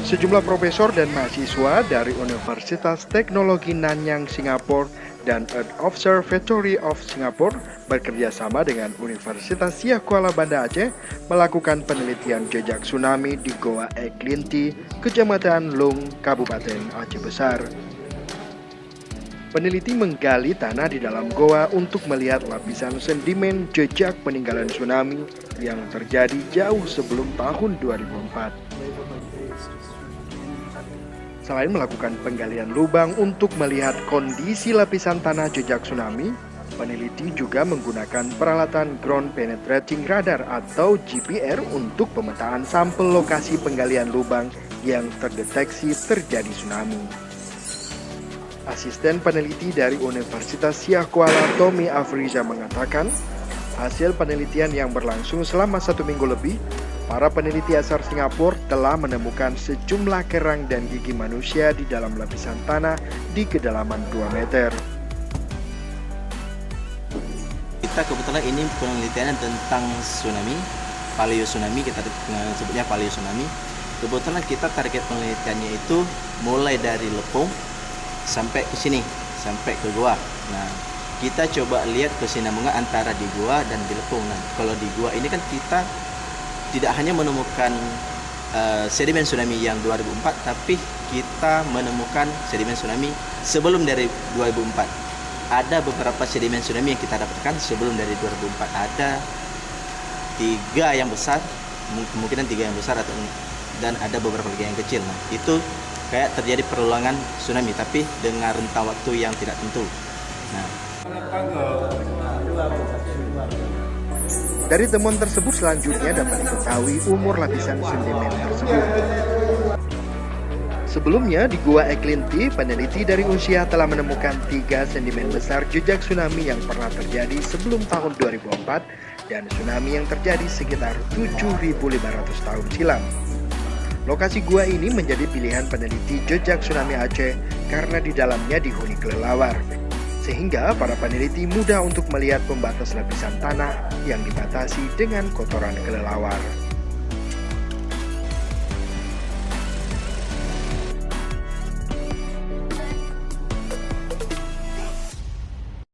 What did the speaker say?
Sejumlah profesor dan mahasiswa dari Universitas Teknologi Nanyang, Singapura dan Earth Observatory of Singapore bekerja sama dengan Universitas Siak Kuala Banda Aceh melakukan penelitian jejak tsunami di Goa Eklinti, Kecamatan Lung, Kabupaten Aceh Besar. Peneliti menggali tanah di dalam goa untuk melihat lapisan sedimen jejak peninggalan tsunami yang terjadi jauh sebelum tahun 2004. Selain melakukan penggalian lubang untuk melihat kondisi lapisan tanah jejak tsunami, peneliti juga menggunakan peralatan Ground Penetrating Radar atau GPR untuk pemetaan sampel lokasi penggalian lubang yang terdeteksi terjadi tsunami. Asisten peneliti dari Universitas Siak Kuala, Tommy Afriza, mengatakan, hasil penelitian yang berlangsung selama 1 minggu lebih, para peneliti asal Singapura telah menemukan sejumlah kerang dan gigi manusia di dalam lapisan tanah di kedalaman 2 meter. Kita kebetulan ini penelitiannya tentang tsunami, paleo tsunami, kita sebutnya paleo tsunami. Kebetulan kita target penelitiannya itu mulai dari Lepung sampai ke sini, sampai ke Goa. Nah, kita coba lihat kesinambungan antara di Goa dan di Lepung. Nah, kalau di Goa ini kan kita tidak hanya menemukan sedimen tsunami yang 2004, tapi kita menemukan sedimen tsunami sebelum dari 2004. Ada beberapa sedimen tsunami yang kita dapatkan sebelum dari 2004. Ada 3 yang besar, kemungkinan 3 yang besar dan ada beberapa lagi yang kecil. Nah, itu kayak terjadi perulangan tsunami, tapi dengan rentang waktu yang tidak tentu. Nah, dari temuan tersebut selanjutnya dapat diketahui umur lapisan sedimen tersebut. Sebelumnya di Goa Eklinti, peneliti dari Unsia telah menemukan 3 sedimen besar jejak tsunami yang pernah terjadi sebelum tahun 2004 dan tsunami yang terjadi sekitar 7.500 tahun silam. Lokasi gua ini menjadi pilihan peneliti jejak tsunami Aceh karena di dalamnya dihuni kelelawar, sehingga para peneliti mudah untuk melihat pembatas lapisan tanah yang dibatasi dengan kotoran kelelawar.